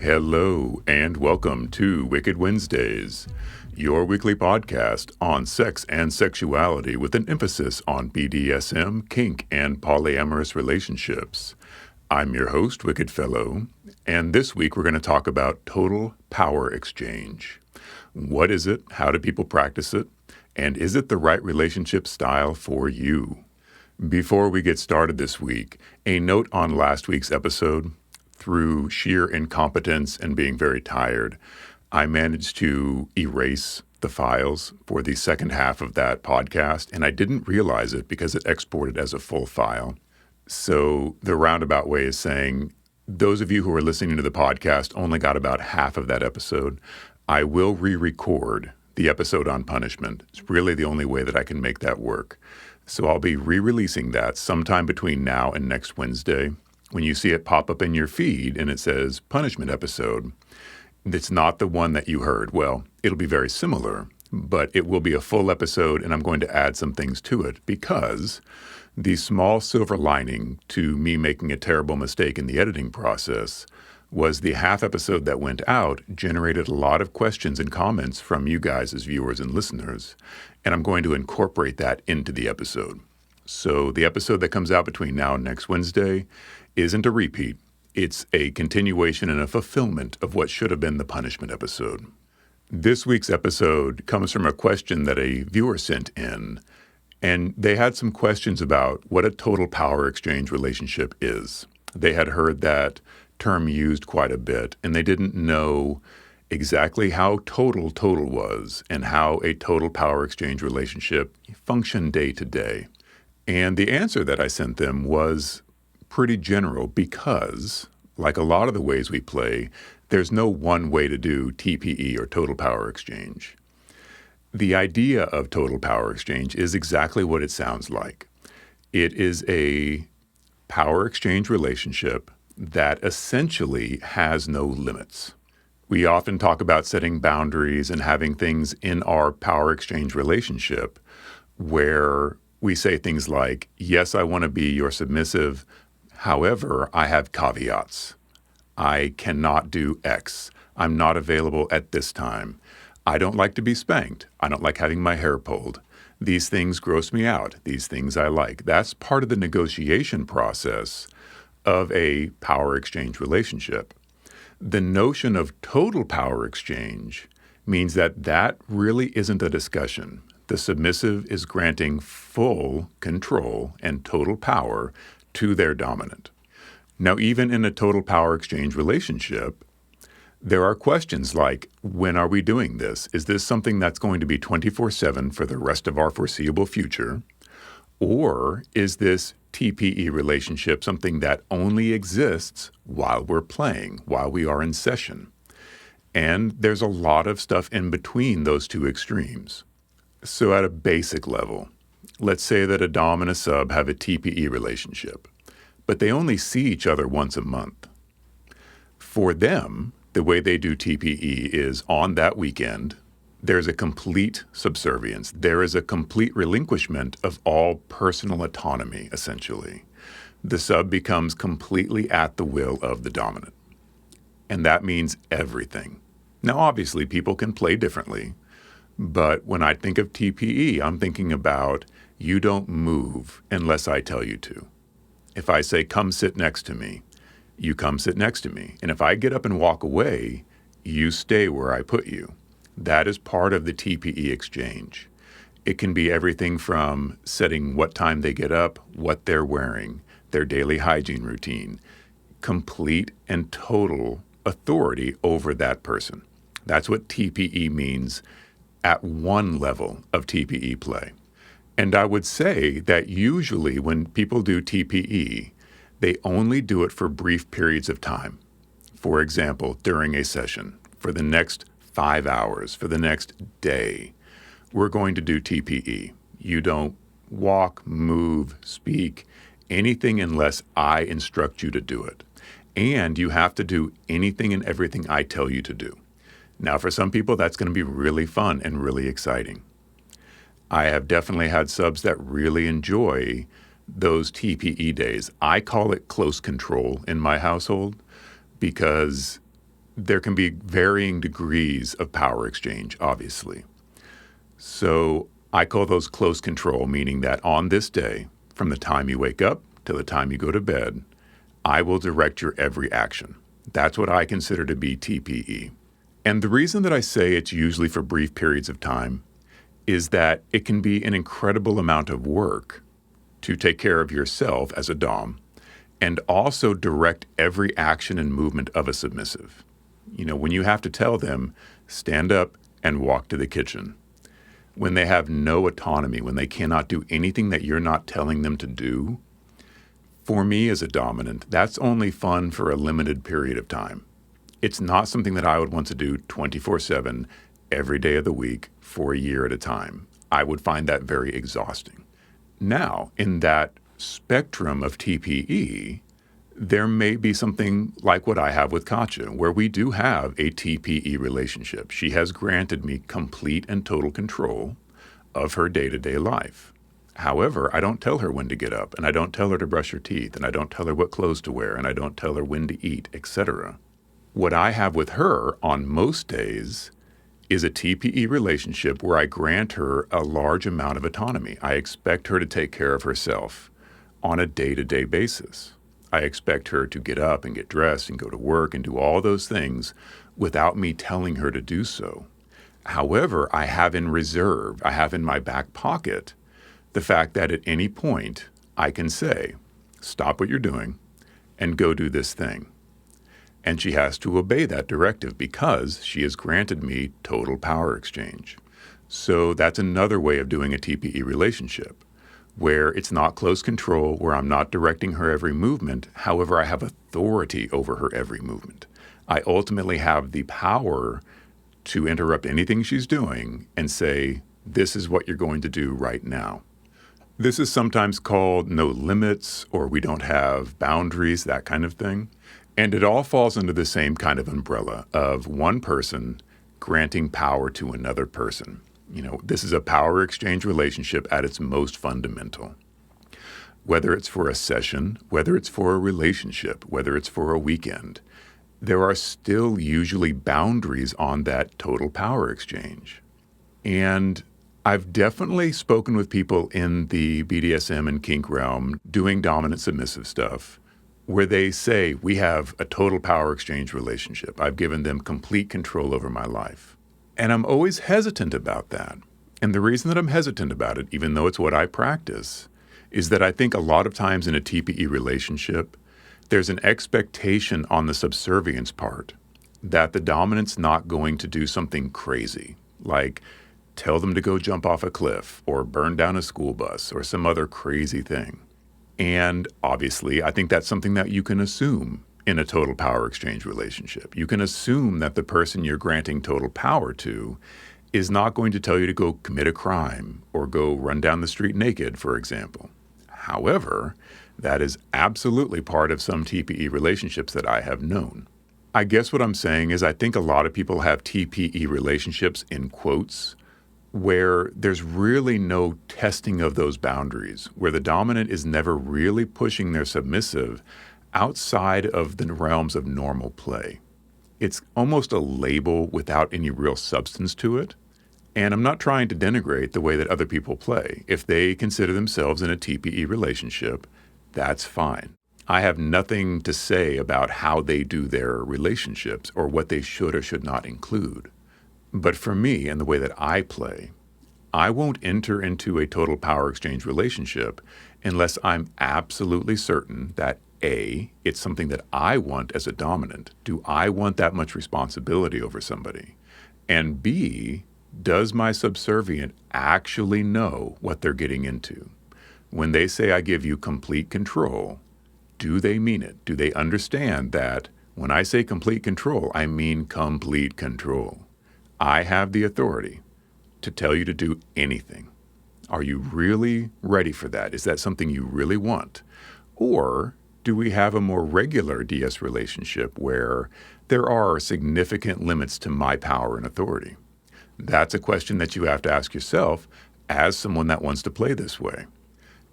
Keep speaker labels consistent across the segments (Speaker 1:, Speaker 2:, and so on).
Speaker 1: Hello and welcome to Wicked Wednesdays, your weekly podcast on sex and sexuality with an emphasis on BDSM, kink, and polyamorous relationships. I'm your host, Wicked Fellow, and this week we're going to talk about total power exchange. What is it? How do people practice it? And is it the right relationship style for you? Before we get started this week, a note on last week's episode. Through sheer incompetence and being very tired, I managed to erase the files for the second half of that podcast, and I didn't realize it because it exported as a full file. So the roundabout way is saying, those of you who are listening to the podcast only got about half of that episode. I will re-record the episode on punishment. It's really the only way that I can make that work. So I'll be re-releasing that sometime between now and next Wednesday. When you see it pop up in your feed and it says punishment episode, it's not the one that you heard. Well, it'll be very similar, but it will be a full episode, and I'm going to add some things to it because the small silver lining to me making a terrible mistake in the editing process was the half episode that went out generated a lot of questions and comments from you guys as viewers and listeners, and I'm going to incorporate that into the episode. So the episode that comes out between now and next Wednesday isn't a repeat. It's a continuation and a fulfillment of what should have been the punishment episode. This week's episode comes from a question that a viewer sent in, and they had some questions about what a total power exchange relationship is. They had heard that term used quite a bit, and they didn't know exactly how total was and how a total power exchange relationship functioned day to day. And the answer that I sent them was pretty general because, like a lot of the ways we play, there's no one way to do T.P.E. or total power exchange. The idea of total power exchange is exactly what it sounds like. It is a power exchange relationship that essentially has no limits. We often talk about setting boundaries and having things in our power exchange relationship where we say things like, yes, I want to be your submissive. However, I have caveats. I cannot do X. I'm not available at this time. I don't like to be spanked. I don't like having my hair pulled. These things gross me out. These things I like. That's part of the negotiation process of a power exchange relationship. The notion of total power exchange means that really isn't a discussion. The submissive is granting full control and total power to their dominant. Now, even in a total power exchange relationship, there are questions like, when are we doing this? Is this something that's going to be 24/7 for the rest of our foreseeable future? Or is this T.P.E. relationship something that only exists while we're playing, while we are in session? And there's a lot of stuff in between those two extremes. So at a basic level, let's say that a dom and a sub have a T.P.E. relationship, but they only see each other once a month. For them, the way they do T.P.E. is on that weekend, there's a complete subservience. There is a complete relinquishment of all personal autonomy, essentially. The sub becomes completely at the will of the dominant. And that means everything. Now, obviously, people can play differently. But when I think of T.P.E., I'm thinking about you don't move unless I tell you to. If I say, come sit next to me, you come sit next to me. And if I get up and walk away, you stay where I put you. That is part of the T.P.E. exchange. It can be everything from setting what time they get up, what they're wearing, their daily hygiene routine, complete and total authority over that person. That's what T.P.E. means at one level of T.P.E. play. And I would say that usually when people do T.P.E., they only do it for brief periods of time. For example, during a session, for the next 5 hours, for the next day, we're going to do T.P.E. You don't walk, move, speak, anything unless I instruct you to do it. And you have to do anything and everything I tell you to do. Now, for some people, that's going to be really fun and really exciting. I have definitely had subs that really enjoy those T.P.E. days. I call it close control in my household because there can be varying degrees of power exchange, obviously. So I call those close control, meaning that on this day, from the time you wake up till the time you go to bed, I will direct your every action. That's what I consider to be T.P.E. And the reason that I say it's usually for brief periods of time is that it can be an incredible amount of work to take care of yourself as a dom and also direct every action and movement of a submissive. You know, when you have to tell them, stand up and walk to the kitchen, when they have no autonomy, when they cannot do anything that you're not telling them to do, for me as a dominant, that's only fun for a limited period of time. It's not something that I would want to do 24/7 every day of the week for a year at a time. I would find that very exhausting. Now, in that spectrum of T.P.E., there may be something like what I have with Katja, where we do have a T.P.E. relationship. She has granted me complete and total control of her day-to-day life. However, I don't tell her when to get up, and I don't tell her to brush her teeth, and I don't tell her what clothes to wear, and I don't tell her when to eat, etc. What I have with her on most days is a T.P.E. relationship where I grant her a large amount of autonomy. I expect her to take care of herself on a day-to-day basis. I expect her to get up and get dressed and go to work and do all those things without me telling her to do so. However, I have in reserve, I have in my back pocket, the fact that at any point I can say, stop what you're doing and go do this thing. And she has to obey that directive because she has granted me total power exchange. So that's another way of doing a T.P.E. relationship, where it's not close control, where I'm not directing her every movement. However, I have authority over her every movement. I ultimately have the power to interrupt anything she's doing and say, this is what you're going to do right now. This is sometimes called no limits, or we don't have boundaries, that kind of thing. And it all falls under the same kind of umbrella of one person granting power to another person. You know, this is a power exchange relationship at its most fundamental. Whether it's for a session, whether it's for a relationship, whether it's for a weekend, there are still usually boundaries on that total power exchange. And I've definitely spoken with people in the BDSM and kink realm doing dominant submissive stuff where they say, we have a total power exchange relationship. I've given them complete control over my life. And I'm always hesitant about that. And the reason that I'm hesitant about it, even though it's what I practice, is that I think a lot of times in a T.P.E. relationship, there's an expectation on the subservience part that the dominant's not going to do something crazy, like tell them to go jump off a cliff or burn down a school bus or some other crazy thing. And obviously, I think that's something that you can assume in a total power exchange relationship. You can assume that the person you're granting total power to is not going to tell you to go commit a crime or go run down the street naked, for example. However, that is absolutely part of some T.P.E. relationships that I have known. I guess what I'm saying is I think a lot of people have T.P.E. relationships in quotes where there's really no testing of those boundaries, where the dominant is never really pushing their submissive outside of the realms of normal play. It's almost a label without any real substance to it. And I'm not trying to denigrate the way that other people play. If they consider themselves in a T.P.E. relationship, that's fine. I have nothing to say about how they do their relationships or what they should or should not include. But for me and the way that I play, I won't enter into a total power exchange relationship unless I'm absolutely certain that A, it's something that I want as a dominant. Do I want that much responsibility over somebody? And B, does my subservient actually know what they're getting into? When they say I give you complete control, do they mean it? Do they understand that when I say complete control, I mean complete control? I have the authority to tell you to do anything. Are you really ready for that? Is that something you really want? Or do we have a more regular DS relationship where there are significant limits to my power and authority? That's a question that you have to ask yourself as someone that wants to play this way.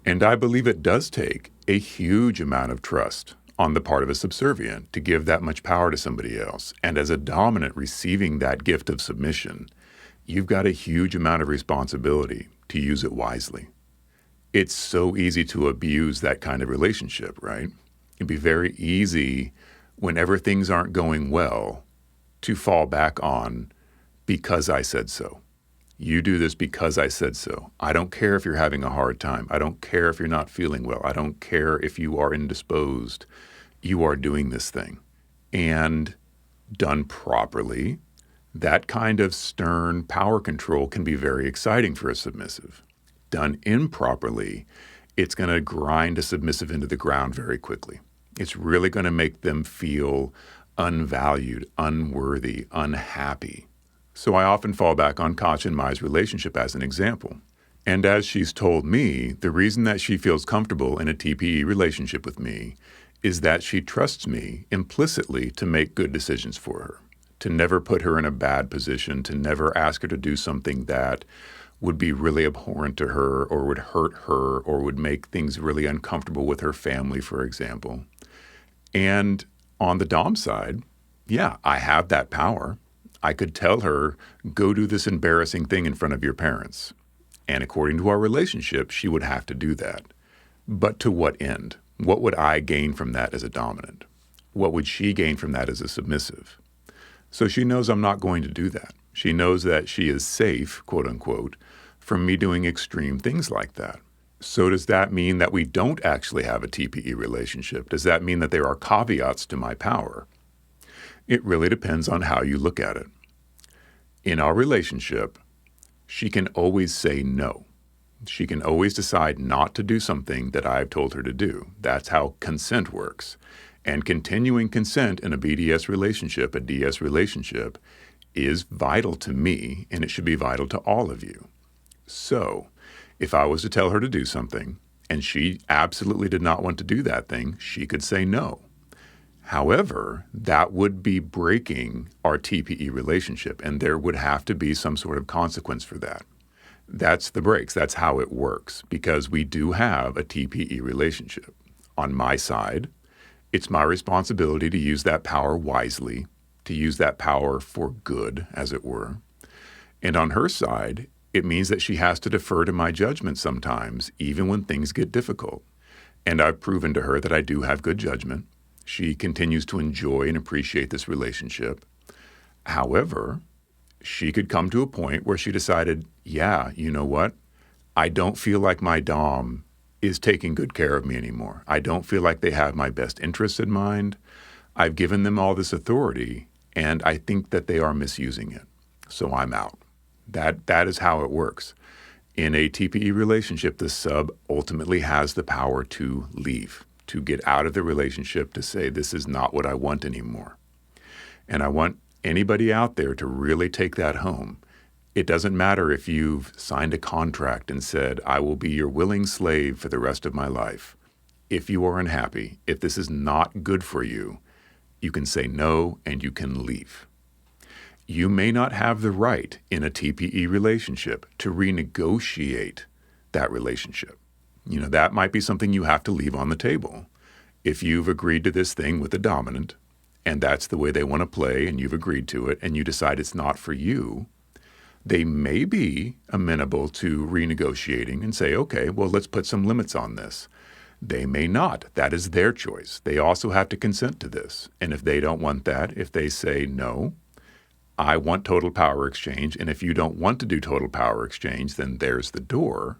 Speaker 1: And I believe it does take a huge amount of trust on the part of a subservient to give that much power to somebody else. And as a dominant receiving that gift of submission, you've got a huge amount of responsibility to use it wisely. It's so easy to abuse that kind of relationship, right? It'd be very easy whenever things aren't going well to fall back on because I said so. You do this because I said so. I don't care if you're having a hard time. I don't care if you're not feeling well. I don't care if you are indisposed. You are doing this thing. And done properly, that kind of stern power control can be very exciting for a submissive. Done improperly, it's going to grind a submissive into the ground very quickly. It's really going to make them feel unvalued, unworthy, unhappy. So I often fall back on Katja and Mai's relationship as an example. And as she's told me, the reason that she feels comfortable in a T.P.E relationship with me is that she trusts me implicitly to make good decisions for her, to never put her in a bad position, to never ask her to do something that would be really abhorrent to her or would hurt her or would make things really uncomfortable with her family, for example. And on the dom side, yeah, I have that power. I could tell her, go do this embarrassing thing in front of your parents. And according to our relationship, she would have to do that. But to what end? What would I gain from that as a dominant? What would she gain from that as a submissive? So she knows I'm not going to do that. She knows that she is safe, quote unquote, from me doing extreme things like that. So does that mean that we don't actually have a T.P.E relationship? Does that mean that there are caveats to my power? It really depends on how you look at it. In our relationship, she can always say no. She can always decide not to do something that I've told her to do. That's how consent works. And continuing consent in a BDS relationship, a DS relationship, is vital to me, and it should be vital to all of you. So, if I was to tell her to do something, and she absolutely did not want to do that thing, she could say no. However, that would be breaking our T.P.E relationship, and there would have to be some sort of consequence for that. That's the breaks. That's how it works, because we do have a T.P.E relationship. On my side, it's my responsibility to use that power wisely, to use that power for good, as it were. And on her side, it means that she has to defer to my judgment sometimes, even when things get difficult. And I've proven to her that I do have good judgment. She continues to enjoy and appreciate this relationship. However, she could come to a point where she decided, yeah, you know what? I don't feel like my dom is taking good care of me anymore. I don't feel like they have my best interests in mind. I've given them all this authority, and I think that they are misusing it. So I'm out. That is how it works. In a T.P.E relationship, the sub ultimately has the power to leave, to get out of the relationship, to say, this is not what I want anymore. And I want anybody out there to really take that home. It doesn't matter if you've signed a contract and said, I will be your willing slave for the rest of my life. If you are unhappy, if this is not good for you, you can say no and you can leave. You may not have the right in a T.P.E relationship to renegotiate that relationship. You know, that might be something you have to leave on the table. If you've agreed to this thing with the dominant, and that's the way they want to play, and you've agreed to it, and you decide it's not for you, they may be amenable to renegotiating and say, okay, well, let's put some limits on this. They may not. That is their choice. They also have to consent to this. And if they don't want that, if they say, no, I want total power exchange, and if you don't want to do total power exchange, then there's the door.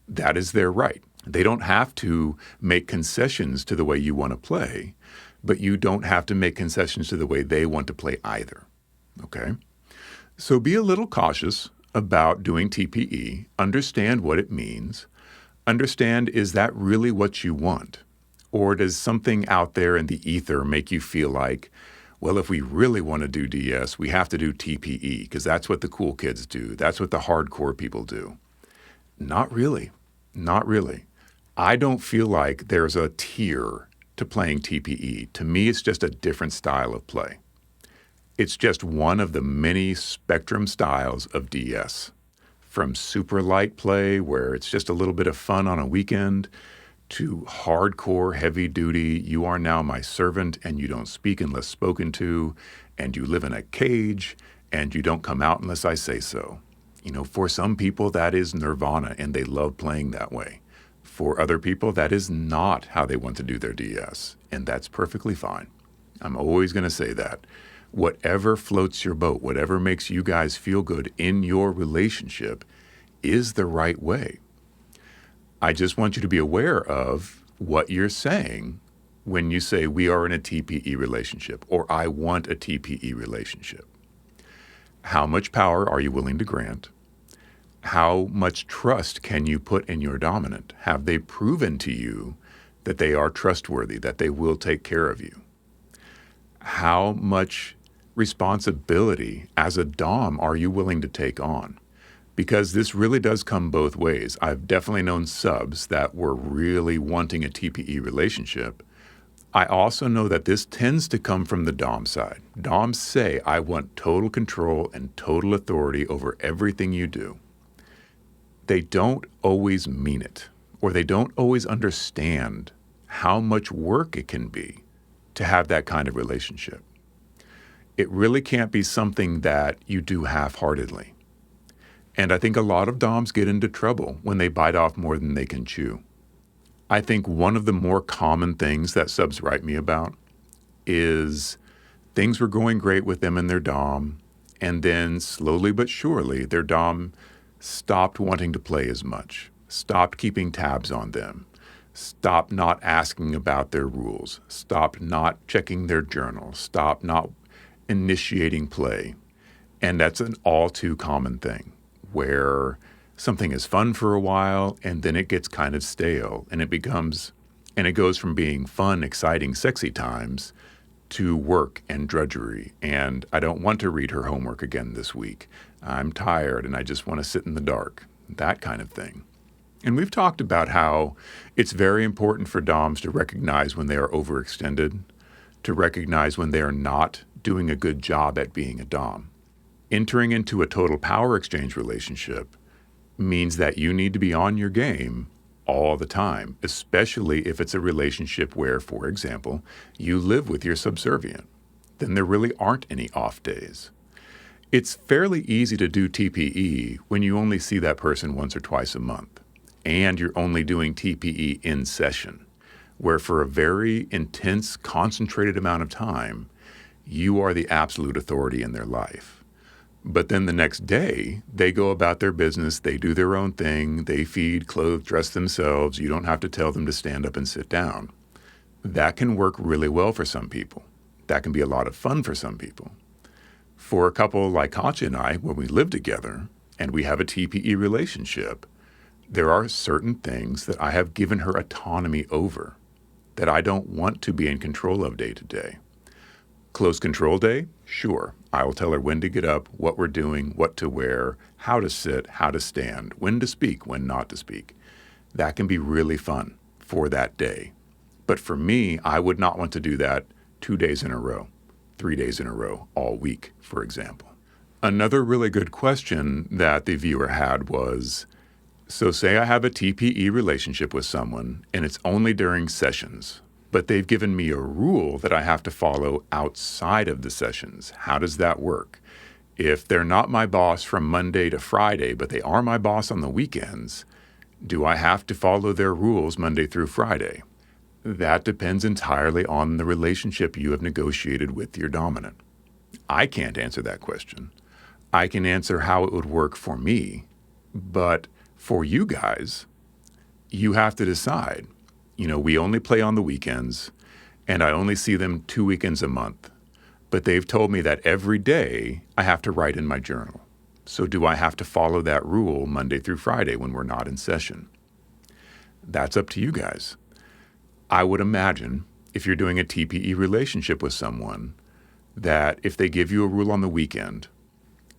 Speaker 1: That is their right. They don't have to make concessions to the way you want to play, but you don't have to make concessions to the way they want to play either. Okay? So be a little cautious about doing T.P.E. Understand what it means. Understand, is that really what you want? Or does something out there in the ether make you feel like, well, if we really want to do DS, we have to do T.P.E. because that's what the cool kids do. That's what the hardcore people do. Not really. Not really. I don't feel like there's a tier to playing T.P.E. To me, it's just a different style of play. It's just one of the many spectrum styles of DS. From super light play, where it's just a little bit of fun on a weekend, to hardcore, heavy duty, you are now my servant and you don't speak unless spoken to, and you live in a cage and you don't come out unless I say so. For some people that is nirvana and they love playing that way. For other people, that is not how they want to do their DS, and that's perfectly fine. I'm always going to say that. Whatever floats your boat, whatever makes you guys feel good in your relationship is the right way. I just want you to be aware of what you're saying when you say we are in a T.P.E relationship or I want a T.P.E relationship. How much power are you willing to grant? How much trust can you put in your dominant? Have they proven to you that they are trustworthy, that they will take care of you? How much responsibility as a dom are you willing to take on? Because this really does come both ways. I've definitely known subs that were really wanting a T.P.E relationship. I also know that this tends to come from the dom side. Doms say, I want total control and total authority over everything you do. They don't always mean it, or they don't always understand how much work it can be to have that kind of relationship. It really can't be something that you do half-heartedly. And I think a lot of doms get into trouble when they bite off more than they can chew. I think one of the more common things that subs write me about is things were going great with them and their dom, and then slowly but surely their dom stopped wanting to play as much, stopped keeping tabs on them, stopped not asking about their rules, stopped not checking their journal, stopped not initiating play. And that's an all too common thing where something is fun for a while and then it gets kind of stale and it goes from being fun, exciting, sexy times to work and drudgery. And I don't want to read her homework again this week. I'm tired and I just want to sit in the dark, that kind of thing. And we've talked about how it's very important for doms to recognize when they are overextended, to recognize when they are not doing a good job at being a dom. Entering into a total power exchange relationship means that you need to be on your game all the time, especially if it's a relationship where, for example, you live with your subservient. Then there really aren't any off days. It's fairly easy to do T.P.E when you only see that person once or twice a month, and you're only doing T.P.E in session, where for a very intense, concentrated amount of time, you are the absolute authority in their life. But then the next day, they go about their business, they do their own thing, they feed, clothe, dress themselves. You don't have to tell them to stand up and sit down. That can work really well for some people. That can be a lot of fun for some people. For a couple like Katya and I, when we live together and we have a T.P.E relationship, there are certain things that I have given her autonomy over that I don't want to be in control of day to day. Close control day? Sure. I will tell her when to get up, what we're doing, what to wear, how to sit, how to stand, when to speak, when not to speak. That can be really fun for that day. But for me, I would not want to do that 2 days in a row, 3 days in a row, all week, for example. Another really good question that the viewer had was, so say I have a T.P.E relationship with someone and it's only during sessions, but they've given me a rule that I have to follow outside of the sessions. How does that work? If they're not my boss from Monday to Friday, but they are my boss on the weekends, do I have to follow their rules Monday through Friday? That depends entirely on the relationship you have negotiated with your dominant. I can't answer that question. I can answer how it would work for me, but for you guys, you have to decide. We only play on the weekends, and I only see them 2 weekends a month. But they've told me that every day I have to write in my journal. So do I have to follow that rule Monday through Friday when we're not in session? That's up to you guys. I would imagine if you're doing a T.P.E relationship with someone, that if they give you a rule on the weekend,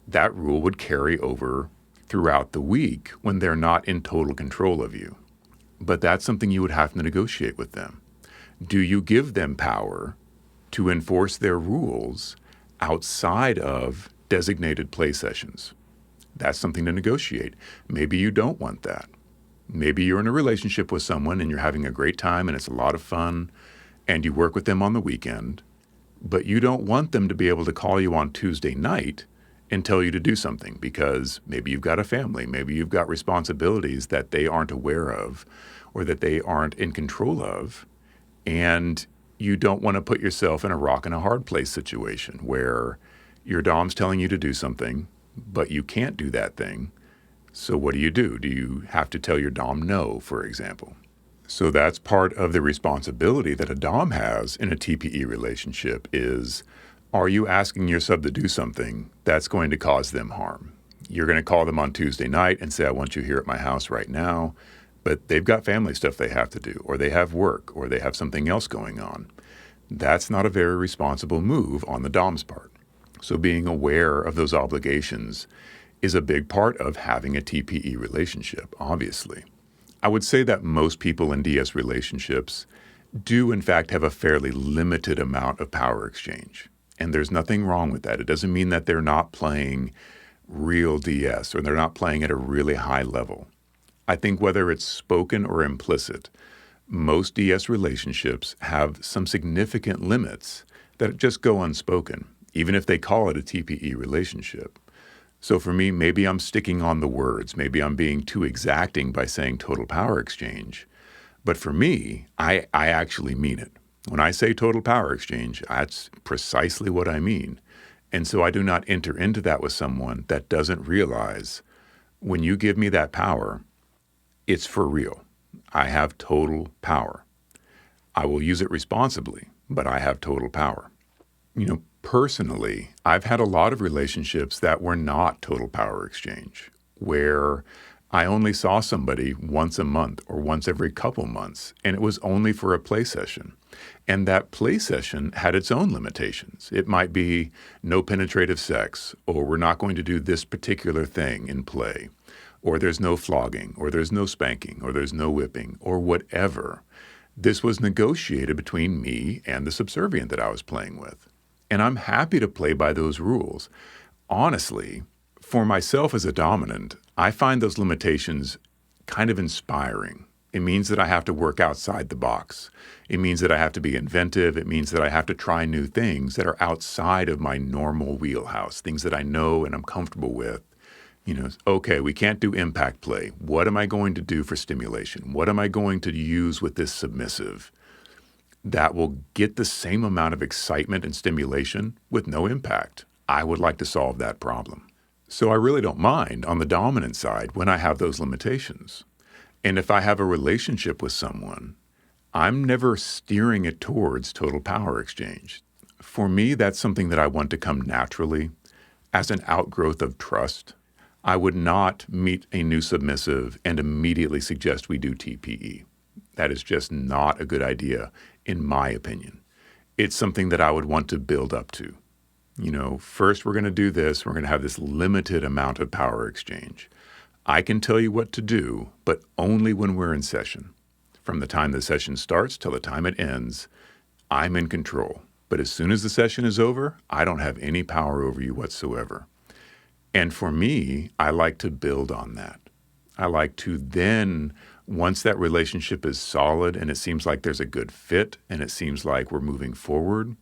Speaker 1: that rule would carry over throughout the week when they're not in total control of you. But that's something you would have to negotiate with them. Do you give them power to enforce their rules outside of designated play sessions? That's something to negotiate. Maybe you don't want that. Maybe you're in a relationship with someone and you're having a great time and it's a lot of fun and you work with them on the weekend, but you don't want them to be able to call you on Tuesday night and tell you to do something because maybe you've got a family, maybe you've got responsibilities that they aren't aware of or that they aren't in control of, and you don't want to put yourself in a rock and a hard place situation where your dom's telling you to do something, but you can't do that thing. So what do? Do you have to tell your dom no, for example? So that's part of the responsibility that a dom has in a TPE relationship is, are you asking your sub to do something that's going to cause them harm? You're going to call them on Tuesday night and say, I want you here at my house right now, but they've got family stuff they have to do, or they have work, or they have something else going on. That's not a very responsible move on the dom's part. So being aware of those obligations is a big part of having a TPE relationship, obviously. I would say that most people in DS relationships do in fact have a fairly limited amount of power exchange. And there's nothing wrong with that. It doesn't mean that they're not playing real DS or they're not playing at a really high level. I think whether it's spoken or implicit, most DS relationships have some significant limits that just go unspoken, even if they call it a TPE relationship. So for me, maybe I'm sticking on the words. Maybe I'm being too exacting by saying total power exchange. But for me, I actually mean it. When I say total power exchange, that's precisely what I mean. And so I do not enter into that with someone that doesn't realize when you give me that power, it's for real. I have total power. I will use it responsibly, but I have total power. Personally, I've had a lot of relationships that were not total power exchange, where I only saw somebody once a month or once every couple months, and it was only for a play session. And that play session had its own limitations. It might be no penetrative sex, or we're not going to do this particular thing in play, or there's no flogging, or there's no spanking, or there's no whipping, or whatever. This was negotiated between me and the subservient that I was playing with. And I'm happy to play by those rules. Honestly, for myself as a dominant, I find those limitations kind of inspiring. It means that I have to work outside the box. It means that I have to be inventive. It means that I have to try new things that are outside of my normal wheelhouse, things that I know and I'm comfortable with. Okay, we can't do impact play. What am I going to do for stimulation? What am I going to use with this submissive that will get the same amount of excitement and stimulation with no impact? I would like to solve that problem. So I really don't mind on the dominant side when I have those limitations. And if I have a relationship with someone, I'm never steering it towards total power exchange. For me, that's something that I want to come naturally as an outgrowth of trust. I would not meet a new submissive and immediately suggest we do TPE. That is just not a good idea, in my opinion. It's something that I would want to build up to. First we're going to do this. We're going to have this limited amount of power exchange. I can tell you what to do, but only when we're in session. From the time the session starts till the time it ends, I'm in control. But as soon as the session is over, I don't have any power over you whatsoever. And for me, I like to build on that. I like to then, once that relationship is solid and it seems like there's a good fit and it seems like we're moving forward,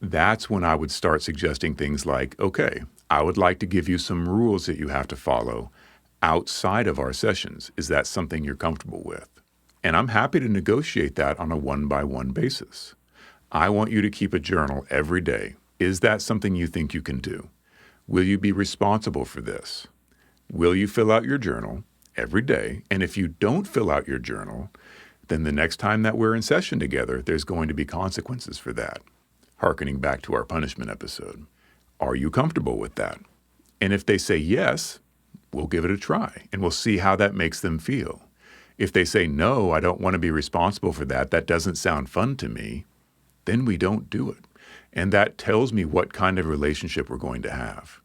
Speaker 1: that's when I would start suggesting things like, okay, I would like to give you some rules that you have to follow outside of our sessions. Is that something you're comfortable with? And I'm happy to negotiate that on a one-by-one basis. I want you to keep a journal every day. Is that something you think you can do? Will you be responsible for this? Will you fill out your journal every day? And if you don't fill out your journal, then the next time that we're in session together, there's going to be consequences for that. Harkening back to our punishment episode. Are you comfortable with that? And if they say yes, we'll give it a try and we'll see how that makes them feel. If they say, no, I don't want to be responsible for that, that doesn't sound fun to me, then we don't do it. And that tells me what kind of relationship we're going to have.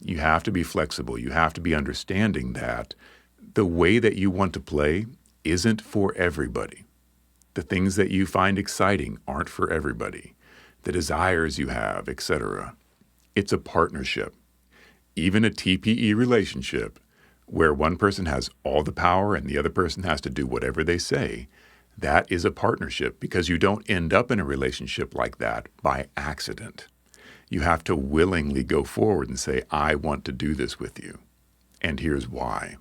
Speaker 1: You have to be flexible. You have to be understanding that the way that you want to play isn't for everybody. The things that you find exciting aren't for everybody. The desires you have, etc. It's a partnership. Even a TPE relationship, where one person has all the power and the other person has to do whatever they say, that is a partnership because you don't end up in a relationship like that by accident. You have to willingly go forward and say, I want to do this with you. And here's why.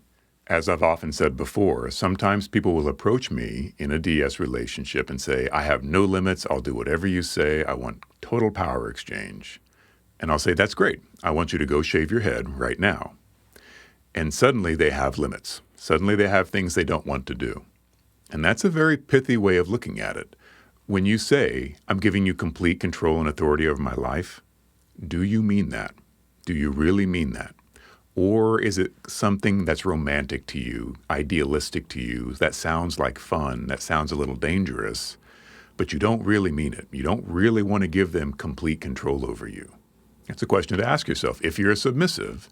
Speaker 1: As I've often said before, sometimes people will approach me in a DS relationship and say, I have no limits, I'll do whatever you say, I want total power exchange. And I'll say, that's great. I want you to go shave your head right now. And suddenly they have limits. Suddenly they have things they don't want to do. And that's a very pithy way of looking at it. When you say, I'm giving you complete control and authority over my life, do you mean that? Do you really mean that? Or is it something that's romantic to you, idealistic to you, that sounds like fun, that sounds a little dangerous, but you don't really mean it? You don't really want to give them complete control over you. It's a question to ask yourself. If you're a submissive,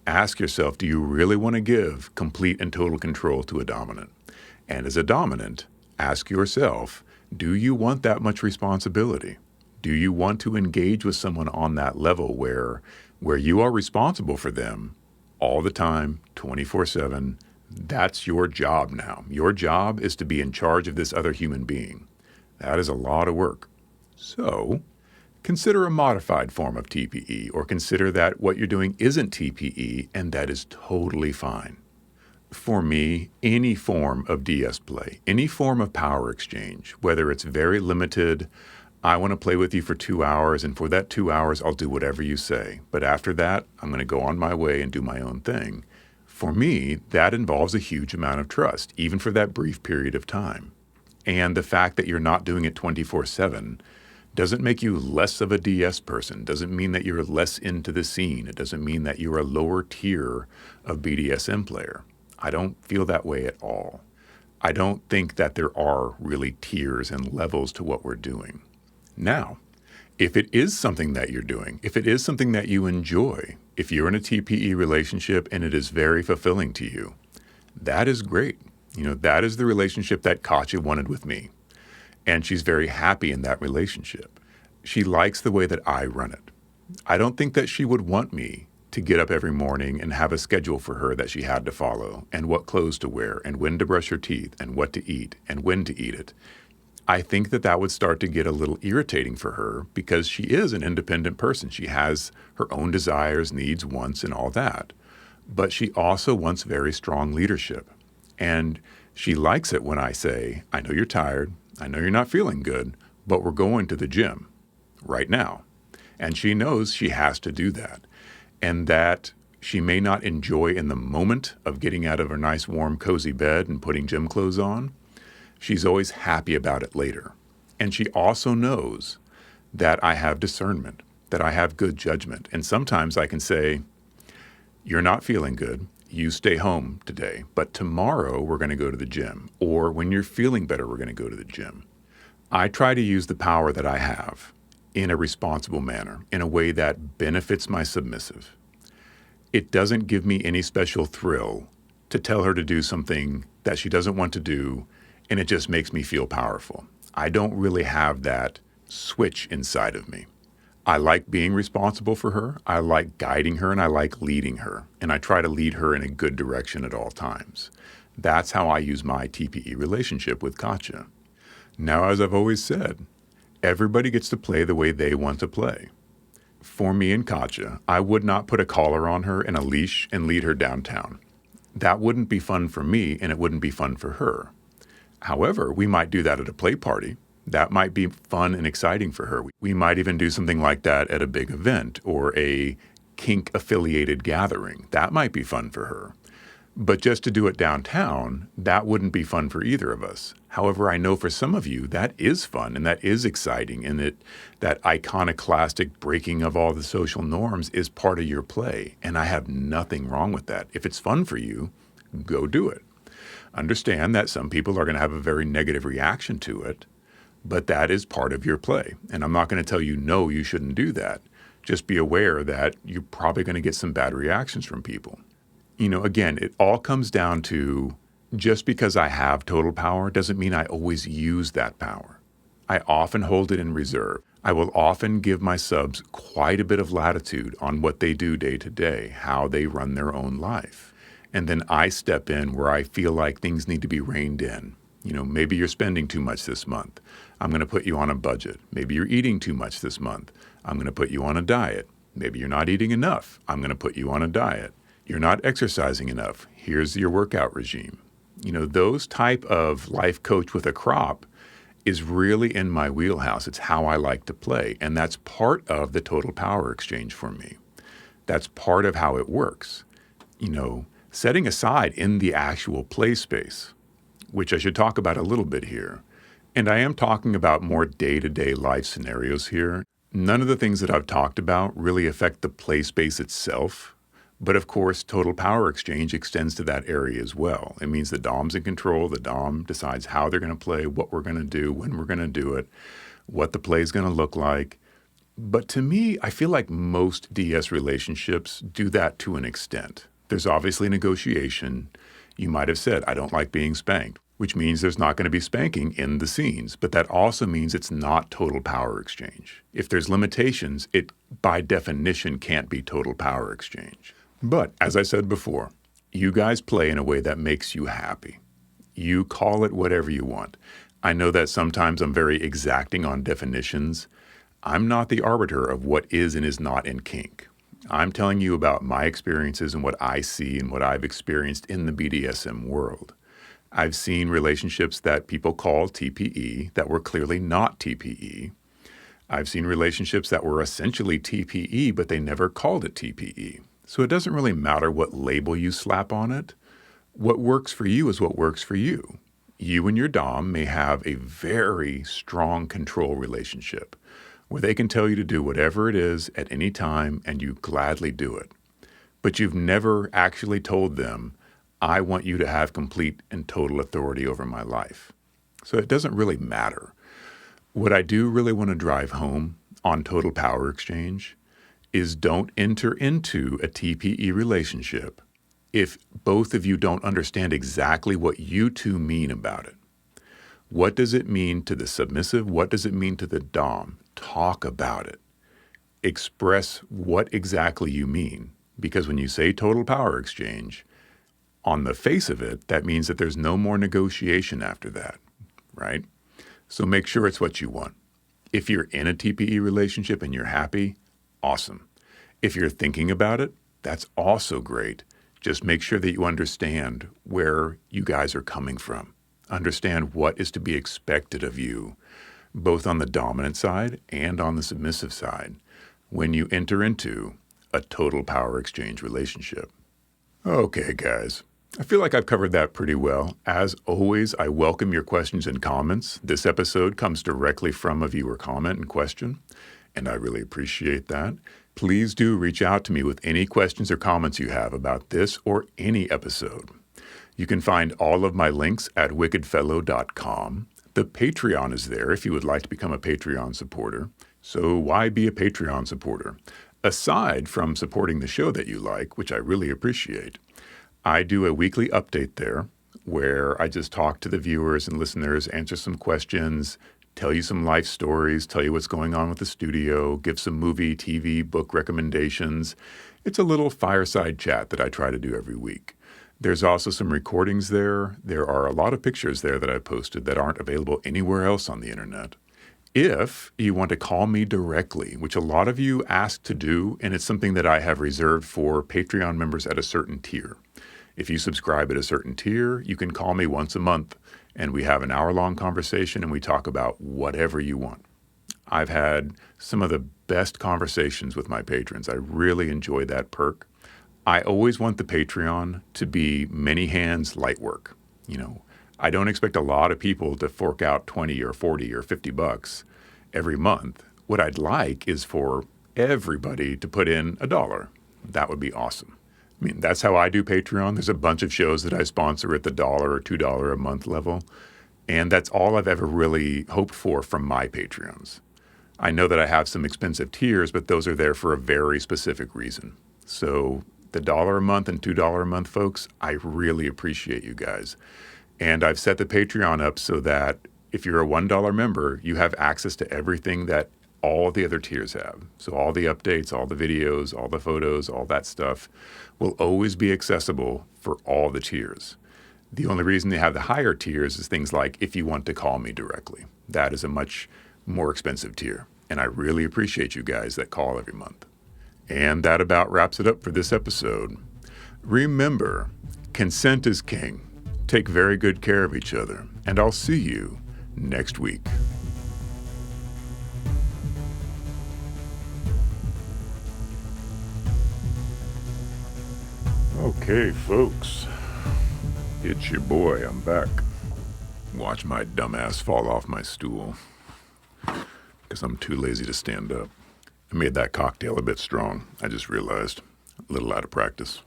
Speaker 1: ask yourself, do you really want to give complete and total control to a dominant? And as a dominant, ask yourself, do you want that much responsibility? Do you want to engage with someone on that level where you are responsible for them all the time, 24/7? That's your job now. Your job is to be in charge of this other human being. That is a lot of work. So consider a modified form of T.P.E. or consider that what you're doing isn't T.P.E. and that is totally fine. For me, any form of DS play, any form of power exchange, whether it's very limited, I want to play with you for 2 hours, and for that 2 hours, I'll do whatever you say. But after that, I'm going to go on my way and do my own thing. For me, that involves a huge amount of trust, even for that brief period of time. And the fact that you're not doing it 24/7 doesn't make you less of a DS person, doesn't mean that you're less into the scene. It doesn't mean that you're a lower tier of BDSM player. I don't feel that way at all. I don't think that there are really tiers and levels to what we're doing. Now, if it is something that you're doing, if it is something that you enjoy, if you're in a T.P.E. relationship and it is very fulfilling to you, that is great. That is the relationship that Katja wanted with me. And she's very happy in that relationship. She likes the way that I run it. I don't think that she would want me to get up every morning and have a schedule for her that she had to follow, and what clothes to wear, and when to brush her teeth, and what to eat, and when to eat it. I think that would start to get a little irritating for her because she is an independent person. She has her own desires, needs, wants, and all that. But she also wants very strong leadership. And she likes it when I say, I know you're tired, I know you're not feeling good, but we're going to the gym right now. And she knows she has to do that. And that she may not enjoy in the moment of getting out of her nice, warm, cozy bed and putting gym clothes on. She's always happy about it later. And she also knows that I have discernment, that I have good judgment. And sometimes I can say, you're not feeling good. You stay home today, but tomorrow we're going to go to the gym. Or when you're feeling better, we're going to go to the gym. I try to use the power that I have in a responsible manner, in a way that benefits my submissive. It doesn't give me any special thrill to tell her to do something that she doesn't want to do, and it just makes me feel powerful. I don't really have that switch inside of me. I like being responsible for her, I like guiding her, and I like leading her. And I try to lead her in a good direction at all times. That's how I use my T.P.E. relationship with Katja. Now, as I've always said, everybody gets to play the way they want to play. For me and Katja, I would not put a collar on her and a leash and lead her downtown. That wouldn't be fun for me, and it wouldn't be fun for her. However, we might do that at a play party. That might be fun and exciting for her. We might even do something like that at a big event or a kink-affiliated gathering. That might be fun for her. But just to do it downtown, that wouldn't be fun for either of us. However, I know for some of you, that is fun and that is exciting, and that iconoclastic breaking of all the social norms is part of your play. And I have nothing wrong with that. If it's fun for you, go do it. Understand that some people are going to have a very negative reaction to it, but that is part of your play. And I'm not going to tell you, no, you shouldn't do that. Just be aware that you're probably going to get some bad reactions from people. Again, it all comes down to just because I have total power doesn't mean I always use that power. I often hold it in reserve. I will often give my subs quite a bit of latitude on what they do day to day, how they run their own life. And then I step in where I feel like things need to be reined in. Maybe you're spending too much this month. I'm going to put you on a budget. Maybe you're eating too much this month. I'm going to put you on a diet. Maybe you're not eating enough. I'm going to put you on a diet. You're not exercising enough. Here's your workout regime. Those type of life coach with a crop is really in my wheelhouse. It's how I like to play. And that's part of the total power exchange for me. That's part of how it works. Setting aside in the actual play space, which I should talk about a little bit here. And I am talking about more day-to-day life scenarios here. None of the things that I've talked about really affect the play space itself. But of course, total power exchange extends to that area as well. It means the Dom's in control. The Dom decides how they're going to play, what we're going to do, when we're going to do it, what the play is going to look like. But to me, I feel like most DS relationships do that to an extent. There's obviously negotiation. You might have said, I don't like being spanked, which means there's not going to be spanking in the scenes. But that also means it's not total power exchange. If there's limitations, it by definition can't be total power exchange. But as I said before, you guys play in a way that makes you happy. You call it whatever you want. I know that sometimes I'm very exacting on definitions. I'm not the arbiter of what is and is not in kink. I'm telling you about my experiences and what I see and what I've experienced in the BDSM world. I've seen relationships that people call T.P.E. that were clearly not T.P.E. I've seen relationships that were essentially T.P.E., but they never called it T.P.E. So it doesn't really matter what label you slap on it. What works for you is what works for you. You and your Dom may have a very strong control relationship where they can tell you to do whatever it is at any time and you gladly do it. But you've never actually told them, I want you to have complete and total authority over my life. So it doesn't really matter. What I do really want to drive home on total power exchange is don't enter into a T.P.E. relationship if both of you don't understand exactly what you two mean about it. What does it mean to the submissive? What does it mean to the Dom? Talk about it. Express what exactly you mean. Because when you say total power exchange, on the face of it, that means that there's no more negotiation after that, right? So make sure it's what you want. If you're in a T.P.E. relationship and you're happy, awesome. If you're thinking about it, that's also great. Just make sure that you understand where you guys are coming from. Understand what is to be expected of you, both on the dominant side and on the submissive side, when you enter into a total power exchange relationship. Okay, guys. I feel like I've covered that pretty well. As always, I welcome your questions and comments. This episode comes directly from a viewer comment and question, and I really appreciate that. Please do reach out to me with any questions or comments you have about this or any episode. You can find all of my links at wickedfellow.com. The Patreon is there if you would like to become a Patreon supporter. So why be a Patreon supporter? Aside from supporting the show that you like, which I really appreciate, I do a weekly update there where I just talk to the viewers and listeners, answer some questions, tell you some life stories, tell you what's going on with the studio, give some movie, TV, book recommendations. It's a little fireside chat that I try to do every week. There's also some recordings there. There are a lot of pictures there that I posted that aren't available anywhere else on the internet. If you want to call me directly, which a lot of you ask to do, and it's something that I have reserved for Patreon members at a certain tier. If you subscribe at a certain tier, you can call me once a month, and we have an hour-long conversation, and we talk about whatever you want. I've had some of the best conversations with my patrons. I really enjoy that perk. I always want the Patreon to be many hands light work. I don't expect a lot of people to fork out 20 or 40 or 50 bucks every month. What I'd like is for everybody to put in $1. That would be awesome. I mean, that's how I do Patreon. There's a bunch of shows that I sponsor at the $1 or $2 a month level. And that's all I've ever really hoped for from my Patreons. I know that I have some expensive tiers, but those are there for a very specific reason. So the $1 a month and $2 a month folks, I really appreciate you guys. And I've set the Patreon up so that if you're a $1 member, you have access to everything that all the other tiers have. So all the updates, all the videos, all the photos, all that stuff will always be accessible for all the tiers. The only reason they have the higher tiers is things like if you want to call me directly. That is a much more expensive tier. And I really appreciate you guys that call every month. And that about wraps it up for this episode. Remember, consent is king. Take very good care of each other. And I'll see you next week. Okay, folks. It's your boy. I'm back. Watch my dumbass fall off my stool because I'm too lazy to stand up. I made that cocktail a bit strong. I just realized. A little out of practice.